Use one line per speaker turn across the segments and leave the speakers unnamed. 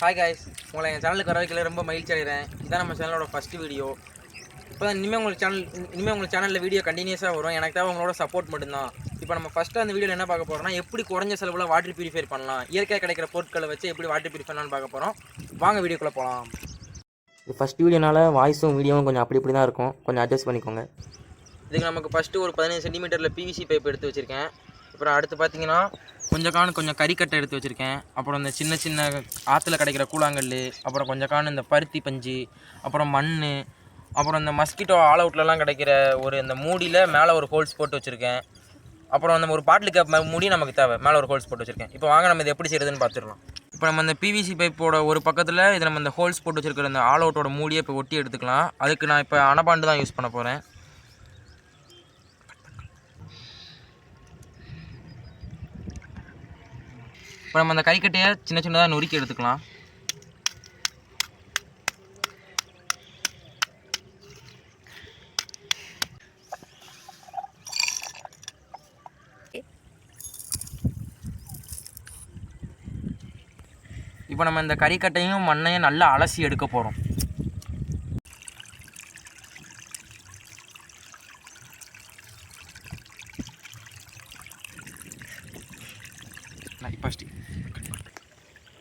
Hi guys, உங்களை என் சேனலுக்கு வர வைக்கல ரொம்ப மகிழ்ச்சி அடைகிறேன். இதான் நம்ம சேனலோட ஃபஸ்ட்டு வீடியோ. இப்போ தான் இனிமேல் உங்கள் சேனலில் வீடியோ கண்டினியூஸாக வரும். எனக்கு தேவை உங்களோட சப்போர்ட் மட்டும்தான். இப்போ நம்ம ஃபஸ்ட்டு அந்த வீடியோவில் என்ன பார்க்க போகிறோம்னா, எப்படி குறைஞ்ச செலவில் வாட்டர் பியூரிஃபை பண்ணலாம், இயற்கையாக கிடைக்கிற பொருட்களை வச்சு எப்படி வாட்டர் பியூரிஃபை பண்ணலான்னு பார்க்க போகிறோம். வாங்க வீடியோக்குள்ளே போகலாம். இது ஃபஸ்ட் வீடியோனால வாய்ஸும் வீடியோவும் கொஞ்சம் அப்படி தான் இருக்கும், கொஞ்சம் அட்ஜஸ்ட் பண்ணிக்கோங்க. இதுக்கு நமக்கு ஃபஸ்ட்டு ஒரு 15 சென்டிமீட்டரில் பிவிசி பைப் எடுத்து வச்சுருக்கேன். அப்புறம் அடுத்து பார்த்தீங்கன்னா கொஞ்சம் கறிக்கட்டை எடுத்து வச்சுருக்கேன். அப்புறம் இந்த சின்ன சின்ன ஆற்றுல கிடைக்கிற கூழாங்கல், அப்புறம் கொஞ்சம் இந்த பருத்தி பஞ்சு, அப்புறம் மண், அப்புறம் இந்த மஸ்கிட்டோ ஆல் அவுட்லலாம் கிடைக்கிற ஒரு இந்த மூடியில் மேலே ஒரு ஹோல்ஸ் போட்டு வச்சுருக்கேன். அப்புறம் அந்த ஒரு பாட்டில் கேப் மூடி நமக்கு தேவை, மேலே ஒரு ஹோல்ஸ் போட்டு வச்சுருக்கேன். இப்போ வாங்க நம்ம இது எப்படி செய்கிறதுன்னு பார்த்துடலாம். இப்போ நம்ம இந்த பிவிசி பைப்போட ஒரு பக்கத்தில் இது நம்ம இந்த ஹோல்ஸ் போட்டு வச்சுருக்கிற இந்த ஆல் அவுட்டோட மூடியை இப்போ ஒட்டி எடுத்துக்கலாம். அதுக்கு நான் இப்போ அனபாண்டு தான் யூஸ் பண்ண போகிறேன். இப்போ நம்ம அந்த கறிக்கட்டையை சின்ன சின்னதாக நொறுக்கி எடுத்துக்கலாம். இப்போ நம்ம இந்த கறிக்கட்டையும் மண்ணையும் நல்லா அலசி எடுக்க போகிறோம்.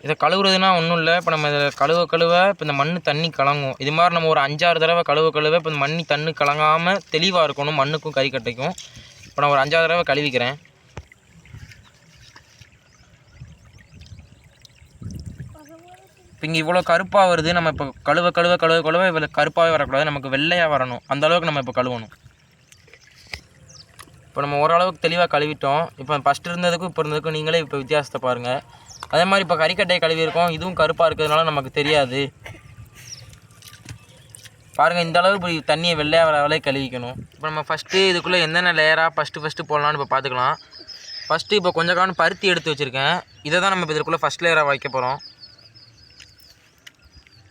இதை கழுவுறதுனா ஒன்றும் இல்லை. இப்போ நம்ம இதை கழுவ இப்போ இந்த மண் தண்ணி கலங்கும். இது மாதிரி நம்ம ஒரு 5-6 தடவை கழுவ இப்போ இந்த மண்ணி தண்ணி கலங்காமல் தெளிவாக இருக்கணும் மண்ணுக்கும் கறிக்கட்டைக்கும். இப்போ நான் ஒரு 5-6 தடவை கழுவிக்கிறேன். இப்போ இங்கே இவ்வளோ கருப்பாக வருது. நம்ம இப்போ கழுவ இவ்வளோ கருப்பாகவே வரக்கூடாது, நமக்கு வெள்ளையாக வரணும். அந்தளவுக்கு நம்ம இப்போ கழுவணும். இப்போ நம்ம ஓரளவுக்கு தெளிவாக கழுவிட்டோம். இப்போ ஃபஸ்ட்டு இருந்ததுக்கும் இப்போ இருந்ததுக்கும் நீங்களே இப்போ வித்தியாசத்தை பாருங்கள். அதே மாதிரி இப்போ கறிக்கட்டையை கழுவிருக்கோம், இதுவும் கருப்பாக இருக்கிறதுனால நமக்கு தெரியாது. பாருங்கள், இந்த அளவு இப்படி தண்ணியை வெள்ளையாக வர கழுவிக்கணும். இப்போ நம்ம ஃபஸ்ட்டு இதுக்குள்ளே என்னென்ன லேயராக ஃபஸ்ட்டு போடலான்னு இப்போ பார்த்துக்கலாம். ஃபஸ்ட்டு இப்போ கொஞ்சம் பருத்தி எடுத்து வச்சுருக்கேன். இதை தான் நம்ம இப்போ இதுக்குள்ளே ஃபஸ்ட் லேயராக வைக்க போகிறோம்.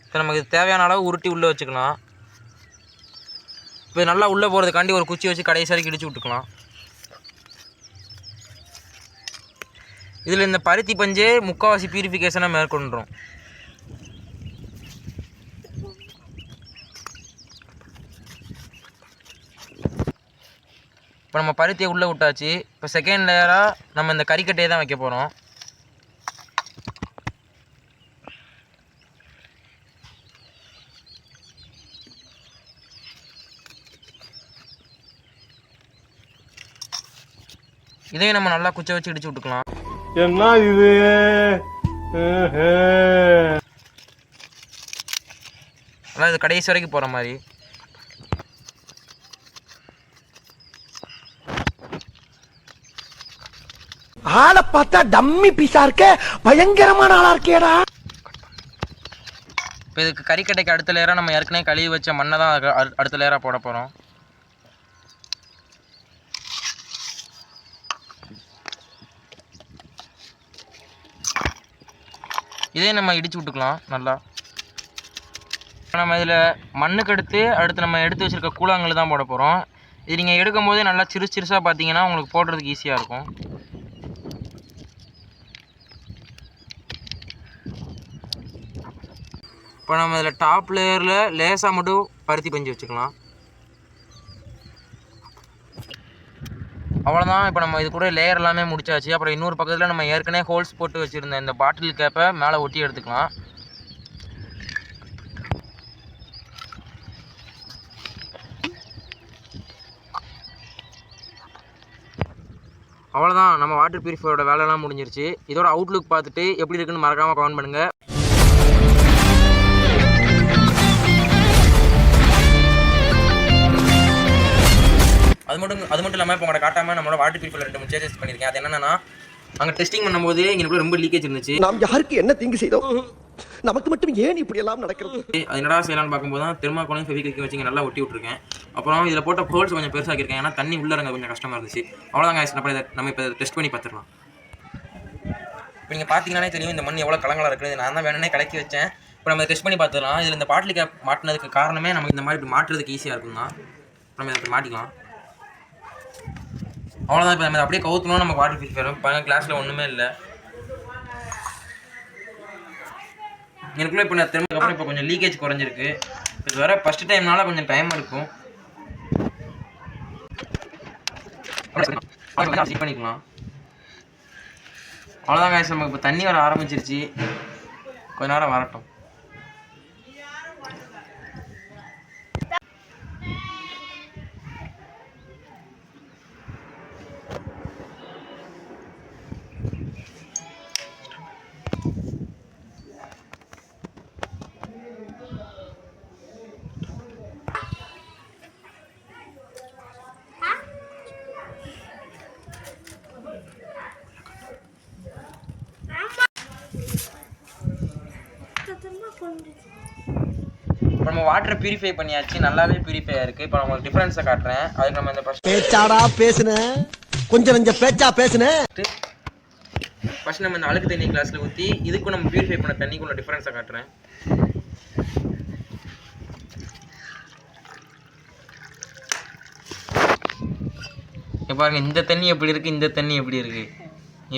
இப்போ நமக்கு தேவையான அளவு உருட்டி உள்ளே வச்சுக்கலாம். இப்போ நல்லா உள்ளே போகிறதுக்காண்டி ஒரு குச்சி வச்சு கடைசி வரைக்கும் இடிச்சு விட்டுக்கலாம். இதில் இந்த பருத்தி பஞ்சே முக்கால்வாசி பியூரிஃபிகேஷனை மேற்கொண்டுரும். இப்போ நம்ம பருத்தியை உள்ளே விட்டாச்சு. இப்போ செகண்ட் லேயராக நம்ம இந்த கறிக்கட்டையை தான் வைக்க போகிறோம். இதையும் நம்ம நல்லா குச்சை வச்சு இடிச்சு விட்டுக்கலாம்.
என்ன இது?
அதான் இது கடைசி வரைக்கும் போகிற மாதிரி.
ஆளை பார்த்தா டம்மி பீஸா இருக்க, பயங்கரமான ஆளா இருக்கேடா.
இப்போ இதுக்கு கறிக்கட்டைக்கு அடுத்த லேயராக நம்ம ஏற்கனவே கழுவி வச்ச மண்ணை தான் அடுத்த லேயராக போட போகிறோம். இதே நம்ம இடிச்சு விட்டுக்கலாம் நல்லா. நம்ம இதில் மண்ணுக்கு அடுத்து நம்ம எடுத்து வச்சுருக்க கூழாங்கல் தான் போட போகிறோம். இது நீங்கள் எடுக்கும் போதே நல்லா சிறுசாக பார்த்தீங்கன்னா உங்களுக்கு போடுறதுக்கு ஈஸியாக இருக்கும். இப்போ நம்ம இதில் டாப் லேயரில் லேசாக மட்டும் பருத்தி பஞ்சு வச்சுக்கலாம். அவ்வளோதான். இப்போ நம்ம இது கூட லேயர் எல்லாமே முடிச்சாச்சு. அப்புறம் இன்னொரு பக்கத்தில் நம்ம ஏற்கனவே ஹோல்ஸ் போட்டு வச்சுருந்த இந்த பாட்டில் கேப்பை மேலே ஒட்டி எடுத்துக்கலாம். அவ்வளோதான், நம்ம வாட்டர் பியூரிஃபையோட வேலையெல்லாம் முடிஞ்சிருச்சு. இதோட அவுட்லுக் பார்த்துட்டு எப்படி இருக்குன்னு மறக்காமல் கமெண்ட் பண்ணுங்கள். அது மட்டும் இல்லாமல் இப்போ உங்களை காட்டாமல் நம்மளோட வாட்டர் பியூரிஃபையர் 2 சேஞ்சஸ் பண்ணியிருக்கேன். அது என்னன்னா, அங்கே டெஸ்டிங் பண்ணும்போது எங்களுக்கு ரொம்ப லீக்கேஜ் இருந்துச்சு.
நாம் யாருக்கு என்ன தீங்கு செய்தோம்? நமக்கு மட்டும் ஏன் இப்படி எல்லாம் நடக்கிறது?
அது என்னடா செய்யலாம்னு பார்க்கும்போது தான் தெர்மாக்கோலையும் ஃபெவிக்விக்கும் வச்சு நல்லா ஒட்டி விட்டுருக்கேன். அப்புறம் இதில் போட்ட ஹோல்ஸ் கொஞ்சம் பெருசாக்கியிருக்கேன், ஏன்னா தண்ணி உள்ள இறங்க கொஞ்சம் கஷ்டமாக இருந்துச்சு. அவ்வளோதாங்க, நம்ம இப்போ டெஸ்ட் பண்ணி பார்த்துடலாம். இப்போ நீங்கள் பார்த்தீங்கன்னாலே தெரியும் இந்த மண் எவ்வளோ கலங்களாக இருக்குது. நான் தான் வேணுன்னே கலக்கி வச்சேன். இப்போ நம்ம டெஸ்ட் பண்ணி பார்த்துடலாம். இதில் இந்த பாட்டில் கேப் மாட்டினதுக்கு காரணமே நமக்கு இந்த மாதிரி இப்படி மாட்டுறதுக்கு ஈஸியாக இருக்கும் தான். நம்ம இதை மாட்டிக்கலாம். அவ்வளோதான். இப்போ நம்ம அப்படியே கவுத்தணும், நமக்கு வாட்டர் பியூரிஃபை வரும். கிளாஸில் ஒன்றுமே இல்லை. எனக்குள்ளே இப்போ நான் திரும்ப இப்போ கொஞ்சம் லீக்கேஜ் குறைஞ்சிருக்கு. இது வர ஃபஸ்ட்டு டைம்னால கொஞ்சம் டைம் இருக்கும். செக் பண்ணிக்கலாம். அவ்வளோதான் guys, நமக்கு இப்போ தண்ணி வர ஆரம்பிச்சிருச்சு. கொஞ்ச நேரம் வரட்டும். இப்போ நம்ம வாட்டரை பியூரிஃபை பண்ணியாச்சு, நல்லாவே பியூரிஃபை ஆயிருக்கு. இப்போ நான் உங்களுக்கு டிஃப்ரென்ஸை காட்டுறேன். அதுக்கு நம்ம இந்த
பேச்சாடா பேசுன, கொஞ்சம் நெஞ்ச பேச்சா பேசுன.
ஃபர்ஸ்ட் நம்ம இந்த அழுக்கு தண்ணி கிளாஸ்ல ஊற்றி இதுக்கும் நம்ம பியூரிஃபை பண்ண தண்ணிக்குள்ள டிஃப்ரென்ஸை காட்டுறேன். இப்போ பாருங்க, இந்த தண்ணி எப்படி இருக்கு, இந்த தண்ணி எப்படி இருக்கு.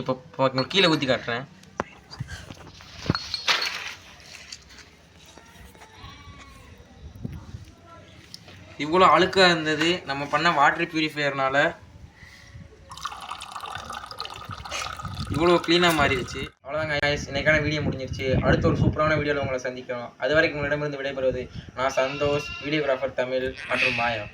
இப்போ கீழே ஊற்றி காட்டுறேன். இவ்வளோ அழுக்காக இருந்தது நம்ம பண்ண வாட்டர் பியூரிஃபையர்னால இவ்வளோ க்ளீனாக மாறிடுச்சு. அவ்வளோதாங்க guys, இன்னைக்கான வீடியோ முடிஞ்சிருச்சு. அடுத்த ஒரு சூப்பரான வீடியோவில் உங்களை சந்திக்கிறோம். அது வரைக்கும் உங்களிடமிருந்து விடைபெறுவது நான் சந்தோஷ், வீடியோகிராஃபர் தமிழ் மற்றும் மாயா.